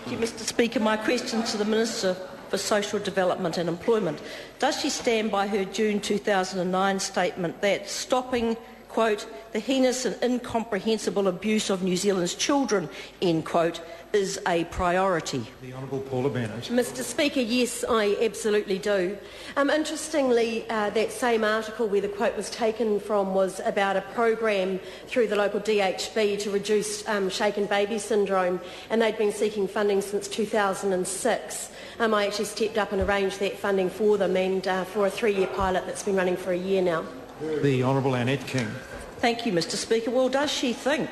Thank you, Mr Speaker. My question to the Minister for Social Development and Employment. Does she stand by her June 2009 statement that stopping, quote, the heinous and incomprehensible abuse of New Zealand's children, end quote, is a priority? The Honourable Paula Bennett. Mr Speaker, yes, I absolutely do. Interestingly, that same article where the quote was taken from was about a program through the local DHB to reduce shaken baby syndrome, and they'd been seeking funding since 2006. I actually stepped up and arranged that funding for them, and for a 3-year pilot that's been running for a year now. The Honourable Annette King. Thank you, Mr Speaker. Well, does she think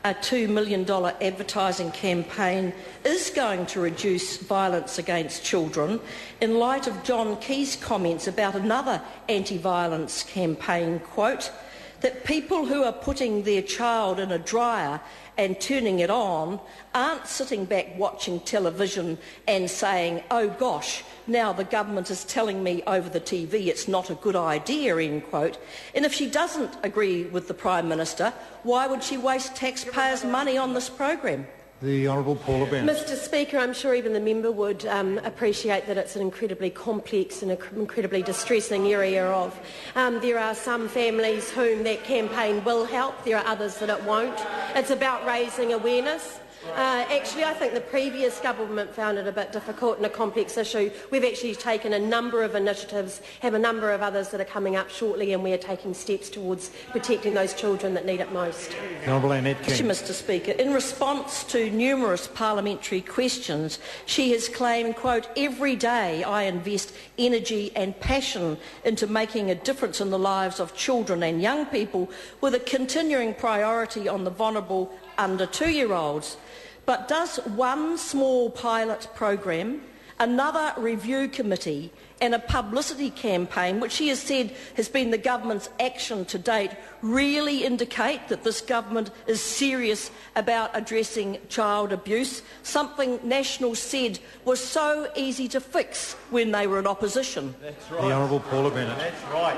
a $2 million advertising campaign is going to reduce violence against children in light of John Key's comments about another anti-violence campaign, quote, that people who are putting their child in a dryer and turning it on aren't sitting back watching television and saying, oh gosh, now the government is telling me over the TV it's not a good idea, end quote. And if she doesn't agree with the Prime Minister, why would she waste taxpayers' money on this program? The Honourable Paula Bennett. Mr Speaker, I'm sure even the member would appreciate that it's an incredibly complex and incredibly distressing area of. There are some families whom that campaign will help, there are others that it won't. It's about raising awareness. Actually, I think the previous government found it a bit difficult and a complex issue. We've actually taken a number of initiatives, have a number of others that are coming up shortly, and we are taking steps towards protecting those children that need it most. Honourable Annette King. Thank you, Mr Speaker. In response to numerous parliamentary questions, she has claimed, quote, every day I invest energy and passion into making a difference in the lives of children and young people, with a continuing priority on the vulnerable under 2-year-olds. But does one small pilot program, another review committee and a publicity campaign, which she has said has been the government's action to date, really indicate that this government is serious about addressing child abuse, something National said was so easy to fix when they were in opposition? That's right. The Honourable Paula Bennett. That's right.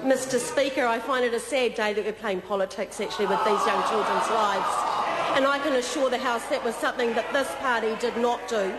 Mr Speaker, I find it a sad day that we're playing politics actually with these young children's lives. And I can assure the House that was something that this party did not do.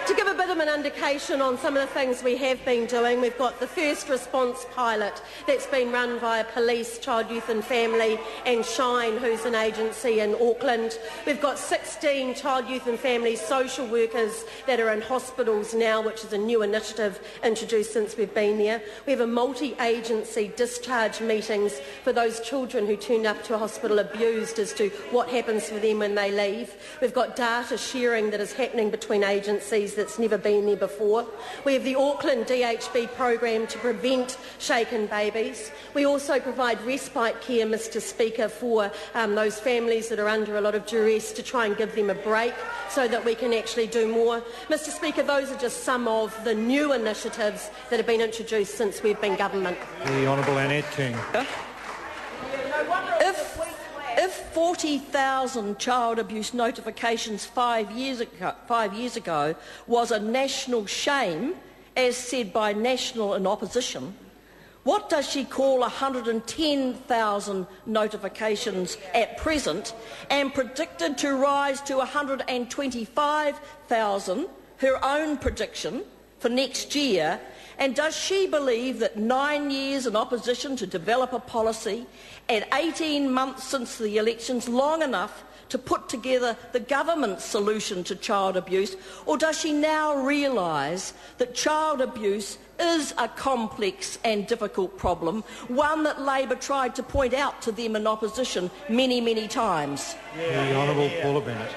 To give a bit of an indication on some of the things we have been doing, we've got the first response pilot that's been run via Police, Child, Youth and Family and Shine, who's an agency in Auckland. We've got 16 Child, Youth and Family social workers that are in hospitals now, which is a new initiative introduced since we've been there. We have a multi-agency discharge meetings for those children who turned up to a hospital abused as to what happens for them when they leave. We've got data sharing that is happening between agencies that's never been there before. We have the Auckland DHB program to prevent shaken babies. We also provide respite care, Mr Speaker, for those families that are under a lot of duress, to try and give them a break so that we can actually do more. Mr Speaker, those are just some of the new initiatives that have been introduced since we've been government. The Honourable Annette King. If 40,000 child abuse notifications 5 years ago was a national shame, as said by National in opposition, what does she call 110,000 notifications at present, and predicted to rise to 125,000, her own prediction, for next year? And does she believe that 9 years in opposition to develop a policy and 18 months since the elections long enough to put together the government's solution to child abuse? Or does she now realise that child abuse is a complex and difficult problem, one that Labor tried to point out to them in opposition many, many times? The Honourable Paula Bennett.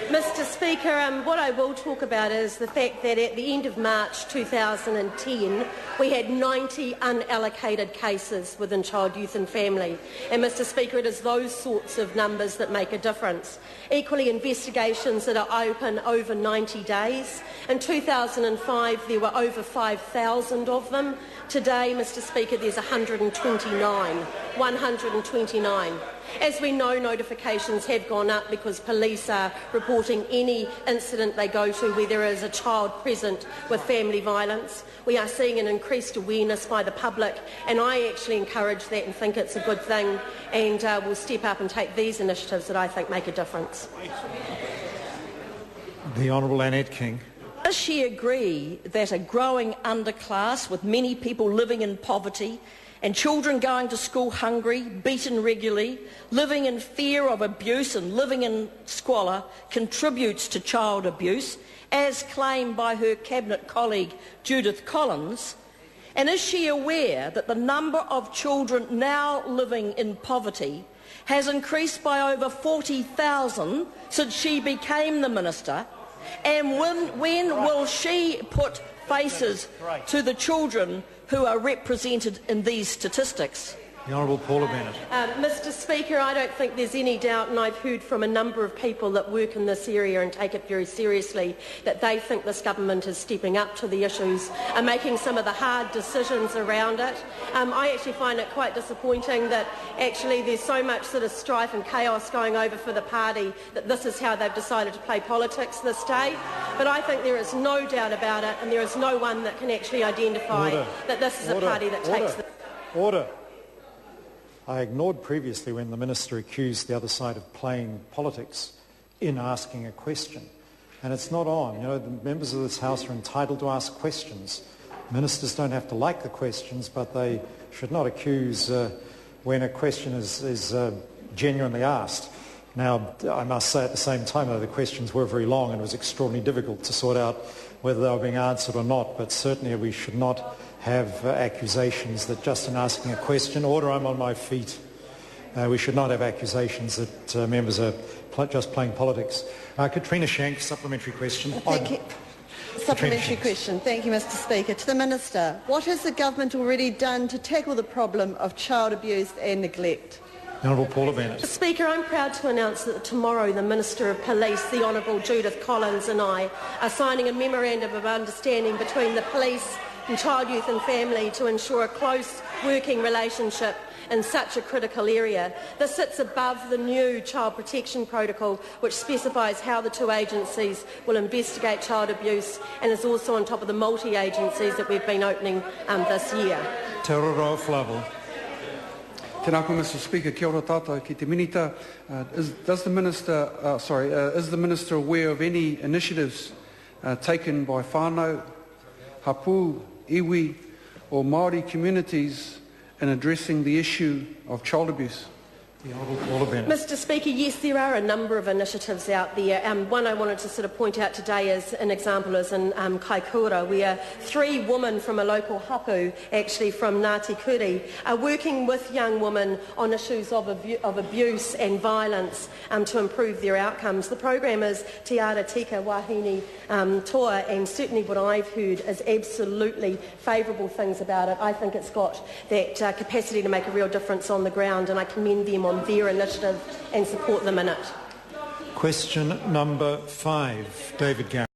Mr Speaker, what I will talk about is the fact that at the end of March 2010 we had 90 unallocated cases within Child, Youth and Family. And Mr Speaker, it is those sorts of numbers that make a difference. Equally, investigations that are open over 90 days. In 2005 there were over 5,000 of them. Today, Mr Speaker, there's 129. As we know, notifications have gone up because police are reporting any incident they go to where there is a child present with family violence. We are seeing an increased awareness by the public, and I actually encourage that and think it's a good thing, and will step up and take these initiatives that I think make a difference. The Honourable Annette King. Does she agree that a growing underclass with many people living in poverty and children going to school hungry, beaten regularly, living in fear of abuse and living in squalor contributes to child abuse, as claimed by her Cabinet colleague Judith Collins? And is she aware that the number of children now living in poverty has increased by over 40,000 since she became the Minister? And when will she put faces to the children who are represented in these statistics? The Honourable Paula Bennett. Mr Speaker, I don't think there's any doubt, and I've heard from a number of people that work in this area and take it very seriously, that they think this government is stepping up to the issues and making some of the hard decisions around it. I actually find it quite disappointing that actually there's so much sort of strife and chaos going over for the party that this is how they've decided to play politics this day. But I think there is no doubt about it, and there is no one that can actually identify that this is a party that takes the... Order. I ignored previously when the Minister accused the other side of playing politics in asking a question. And it's not on. You know, the members of this House are entitled to ask questions. Ministers don't have to like the questions, but they should not accuse when a question is genuinely asked. Now, I must say at the same time, though, the questions were very long and it was extraordinarily difficult to sort out whether they were being answered or not, but certainly we should not have accusations that just in asking a question, order, I'm on my feet. We should not have accusations that members are just playing politics. Katrina Shank, supplementary question. Thank you. Supplementary question. Thank you, Mr Speaker. To the Minister, what has the government already done to tackle the problem of child abuse and neglect? The Honourable Paula Bennett. Mr Speaker, I'm proud to announce that tomorrow the Minister of Police, the Honourable Judith Collins, and I are signing a memorandum of understanding between the police and Child, Youth and Family to ensure a close working relationship in such a critical area. This sits above the new Child Protection Protocol, which specifies how the two agencies will investigate child abuse, and is also on top of the multi-agencies that we've been opening this year. Te Roro Flavel. Tēnā koe, Mr Speaker, kia ora tātou ki te minita. Is the Minister aware of any initiatives taken by whānau, hapu, iwi or Māori communities in addressing the issue of child abuse? Mr Speaker, yes, there are a number of initiatives out there. One I wanted to sort of point out today as an example is in Kaikoura, where 3 women from a local hapu, actually from Ngāti Kuri, are working with young women on issues of abuse and violence to improve their outcomes. The program is Te Ara Tika Wahine Toa, and certainly what I've heard is absolutely favourable things about it. I think it's got that capacity to make a real difference on the ground, and I commend them on their initiative and support them in it. Question number 5, David Garrett.